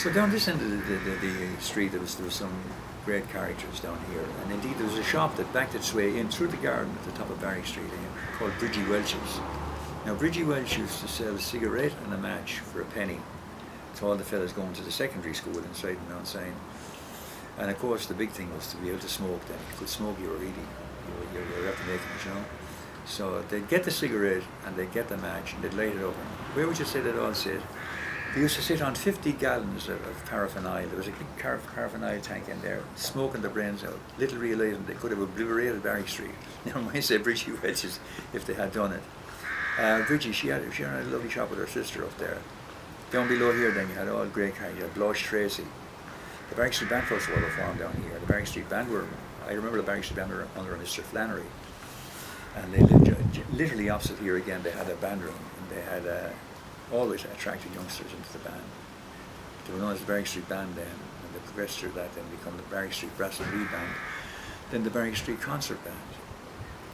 So down this end of the street, there was some great characters down here, and indeed there was a shop that backed its way in through the garden at the top of Barrack Street called Bridgie Welch's. Now Bridgie Welch used to sell a cigarette and a match for a penny to all the fellas going to the secondary school inside the Mount Sign. And of course the big thing was to be able to smoke then. If you could smoke, you were really, you were after making it, you know. So they'd get the cigarette and they'd get the match and they'd light it up. And where would you say they'd all sit? They used to sit on 50 gallons of paraffin oil. There was a big paraffin oil tank in there, smoking their brains out. Little realising they could have obliterated Barrack Street. Never mind say Bridgie Welch's if they had done it. Bridgie, she had a lovely shop with her sister up there. Down below here then you had all great kinds. You had Blush Tracy. The Barrack Street Band first of all were formed down here. The Barrack Street Band I remember the Barrack Street Band were under Mr. Flannery. And they lived literally opposite here again. They had a band room and they had always attracted youngsters into the band. They were known as the Barrack Street Band then, and they progressed through that, then become the Barrack Street Brass and Reed Band, then the Barrack Street Concert Band.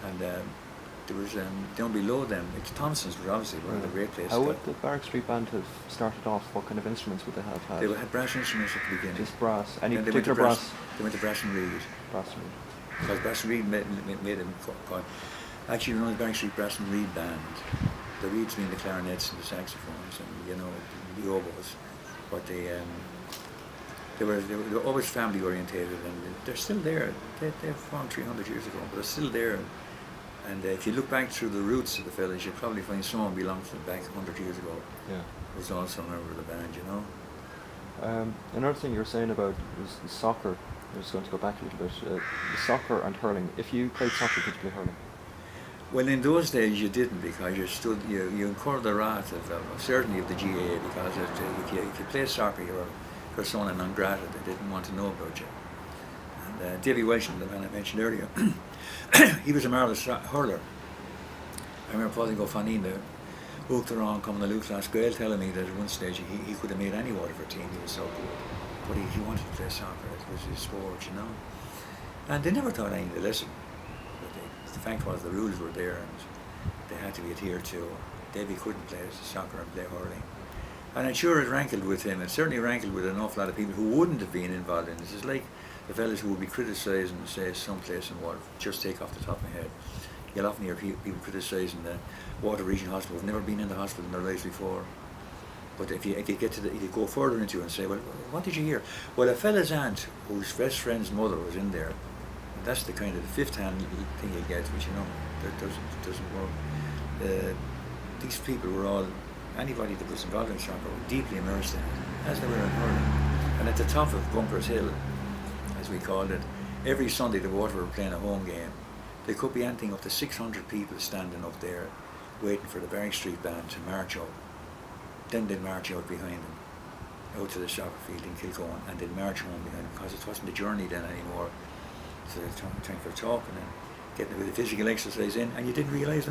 And there was down below them, Thompson's was obviously one of the great places. How would the Barrack Street Band have started off? What kind of instruments would they have had? They had brass instruments at the beginning. Just brass? Any particular brass? They went to Brass and Reed. Brass and Reed. Because Brass and Reed made them called, actually known as Barrack Street Brass and Reed Band. The reeds being the clarinets and the saxophones and, you know, the oboes. But they were always family orientated, and they're still there. They formed 300 years ago, but they're still there. And if you look back through the roots of the village, you'll probably find someone belonged to them back 100 years ago. Yeah. Was also a member of the band, you know. Another thing you were saying about was soccer. I was going to go back a little bit. The soccer and hurling. If you played soccer, could you play hurling? Well, in those days you didn't, because you incurred the wrath of certainly of the GAA, because if you played soccer you were persona non grata. They didn't want to know about you. And Davy Welch, the man I mentioned earlier, he was a marvellous hurler. I remember Paul go Fanine there, hooked around coming to Luke last Gael telling me that at one stage he could have made any Waterford team, he was so good. But he wanted to play soccer, it was his sport, you know. And they never taught anything to listen. The fact was the rules were there and they had to be adhered to. Davy couldn't play soccer and play hurling. And I'm sure it rankled with him. It certainly rankled with an awful lot of people who wouldn't have been involved in this. It's like the fellas who would be criticising, say, someplace in Water, just take off the top of my head. You'll often hear people criticising the Water Regional Hospital, who've never been in the hospital in their lives before. But if you get to if you go further into it and say, well, what did you hear? Well, a fella's aunt, whose best friend's mother was in there. That's the kind of the fifth-hand thing you get, which, you know, that doesn't work. These people were all, anybody that was involved in soccer were deeply immersed in it, as they were in hurling. And at the top of Bunkers Hill, as we called it, every Sunday the Water were playing a home game. There could be anything up to 600 people standing up there, waiting for the Barrack Street Band to march up. Then they'd march out behind them, out to the soccer field in Kilcoan, and they'd march home behind them, because it wasn't a journey then anymore. So time for talking and getting a bit of physical exercise in, and you didn't realise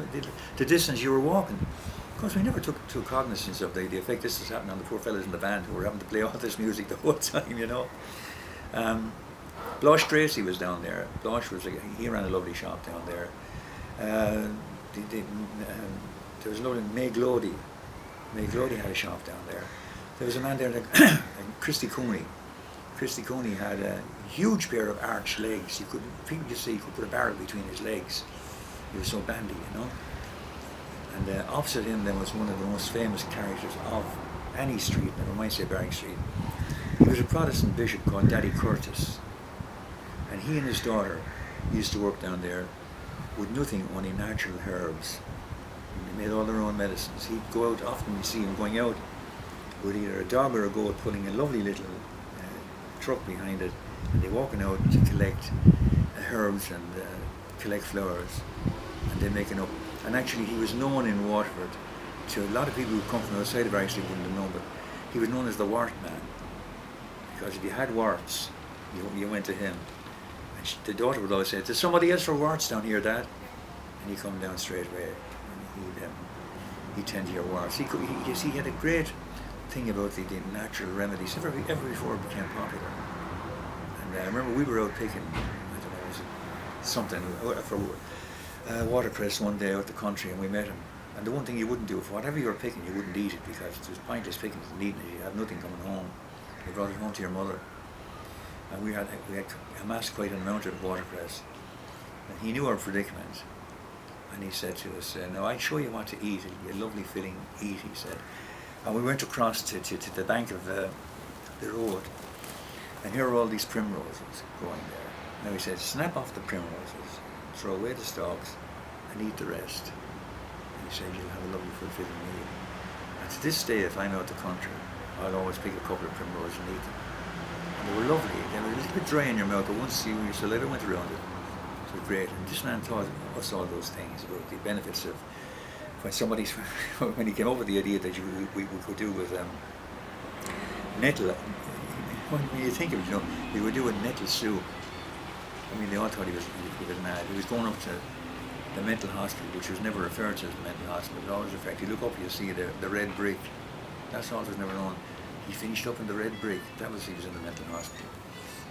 the distance you were walking. Of course, we never took cognizance of the effect this was happening on the poor fellas in the band who were having to play all this music the whole time, you know. Blush Tracy was down there. Blush he ran a lovely shop down there. There was another May Glody. May Glody had a shop down there. There was a man there, Christy Cooney. Christy Cooney had a huge pair of arched legs. People could see he could put a barrel between his legs. He was so bandy, you know. And opposite him then was one of the most famous characters of any street, never mind say Barrack Street. He was a Protestant bishop called Daddy Curtis. And he and his daughter used to work down there with nothing, only natural herbs. And they made all their own medicines. He'd go out, often you see him going out with either a dog or a goat pulling a lovely little truck behind it, and they're walking out to collect herbs and collect flowers, and they're making up. And actually he was known in Waterford to a lot of people who come from outside of Barrack Street wouldn't have known, but he was known as the wart man, because if you had warts, you went to him. And the daughter would always say, there's somebody else for warts down here, Dad. And he'd come down straight away, and he'd tend to your warts. He had a great thing about the natural remedies ever before it became popular. And I remember we were out picking, I don't know, was it something for watercress one day out the country, and we met him. And the one thing you wouldn't do, for whatever you were picking, you wouldn't eat it, because it was pointless picking it and eating it. You had nothing coming home. You brought it home to your mother. And we had amassed quite an amount of watercress. And he knew our predicament. And he said to us, "Now I'll show you what to eat. It'll be a lovely filling eat," he said. And we went across to the bank of the road. And here are all these primroses growing there. Now he said, "Snap off the primroses, throw away the stalks, and eat the rest." And he said, "You'll have a lovely fulfilling meal." And to this day, if I'm out the country, I'll always pick a couple of primroses and eat them. And they were lovely. They were a little bit dry in your mouth, but once you saliva went around it, it was great. And this man taught us all those things about the benefits of when he came up with the idea that we could do with nettle. When you think of it, we would do a nettle soup. I mean, they all thought he was mad. He was going up to the mental hospital, which was never referred to as the mental hospital. It always referred. You look up, you see the red brick. That's all it was never known. He finished up in the red brick. He was in the mental hospital.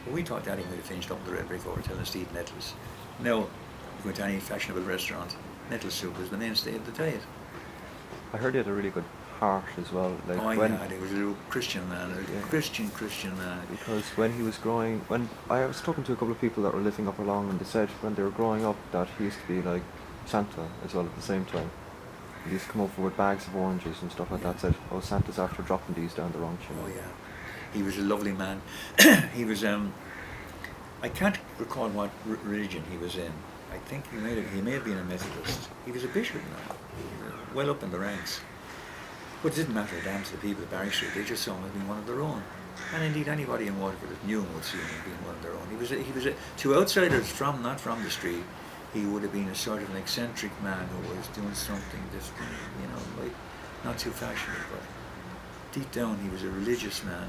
But we thought that he might have finished up in the red brick over telling us to eat nettles. Now, you go to any fashionable restaurant, nettle soup is the mainstay of the diet. I heard he had a really good heart as well. Like he was a real Christian man, Christian man. Because when he was growing, when I was talking to a couple of people that were living up along, and they said when they were growing up that he used to be like Santa as well at the same time. He used to come over with bags of oranges and stuff like that. Said, "Oh, Santa's after dropping these down the wrong chimney." Oh yeah, he was a lovely man. He was I can't recall what religion he was in. I think he may have been a Methodist. He was a bishop now, well up in the ranks. But it didn't matter a damn to the people of Barrack Street. They just saw him as being one of their own. And indeed, anybody in Waterford that knew him would see him as being one of their own. He was to outsiders not from the street, he would have been a sort of an eccentric man who was doing something different, like not too fashionable, but deep down he was a religious man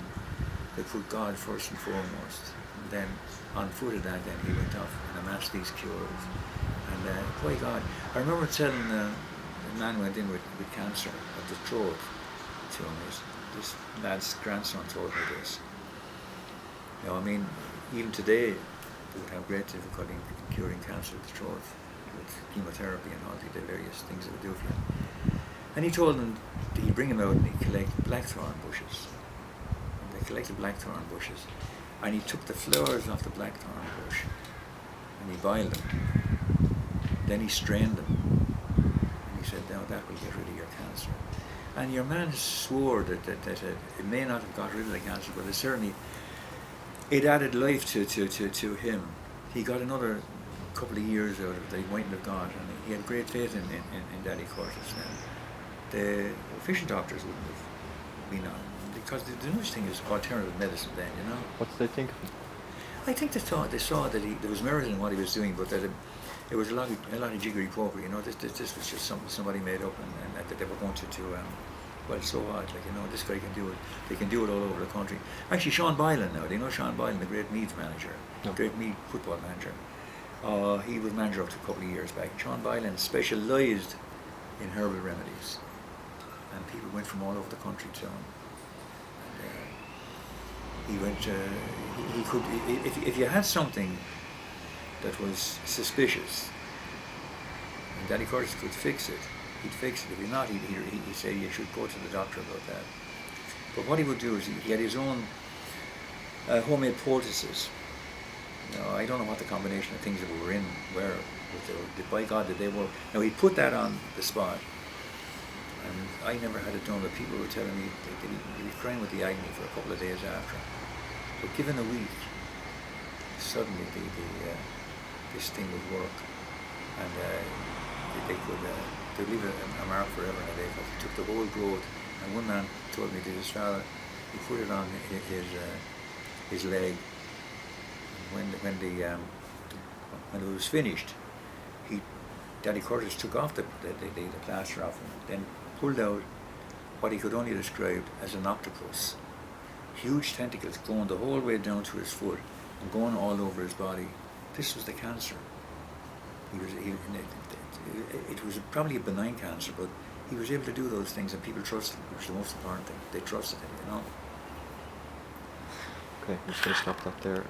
that put God first and foremost. And then on foot of that, then he went off and amassed these cures. And by God, I remember telling a man went in with cancer of the throat to him. This lad's grandson told me this. I mean, even today, they would have great difficulty in curing cancer of the throat with chemotherapy and all the various things it would do for you. And he told them that he'd bring him out and he'd collect blackthorn bushes. And they collected blackthorn bushes. And he took the flowers off the blackthorn bush and he boiled them. Then he strained them. And he said, "Now that will get rid of your cancer." And your man swore that it may not have got rid of the cancer, but it added life to him. He got another couple of years out of it that he mightn't have got, and he had great faith in Daddy Curtis. And the fishing doctors wouldn't have been on, because the newest thing is alternative medicine then, What did they think of him? I think they saw that there was merit in what he was doing, but that it was a lot of jiggery pokery. This was just something somebody made up, and that they were going to well, it's so odd, this guy can do it. They can do it all over the country. Actually, Sean Boylan now, do you know Sean Boylan, the great Meath manager, great Meath football manager? He was manager up to a couple of years back. Sean Boylan specialised in herbal remedies, and people went from all over the country to him. And he went. He could, if you had something that was suspicious, and Daddy Curtis could fix it, he'd fix it. If you're not, he'd say you should go to the doctor about that. But what he would do is he had his own homemade poultices. I don't know what the combination of things that were in were, but by God did they work. Now he put that on the spot, and I never had it done, but people were telling me that he was crying with the agony for a couple of days after. But given a week, suddenly this thing would work, and they'd leave a mark forever in a day, because he took the whole growth. And one man told me that his father, he put it on his leg. When it was finished, Daddy Curtis took off the plaster off him, then pulled out what he could only describe as an octopus. Huge tentacles going the whole way down to his foot and going all over his body. This was the cancer. It was probably a benign cancer, but he was able to do those things, and people trusted him, which is the most important thing. They trusted him, Okay, I'm just going to stop that there.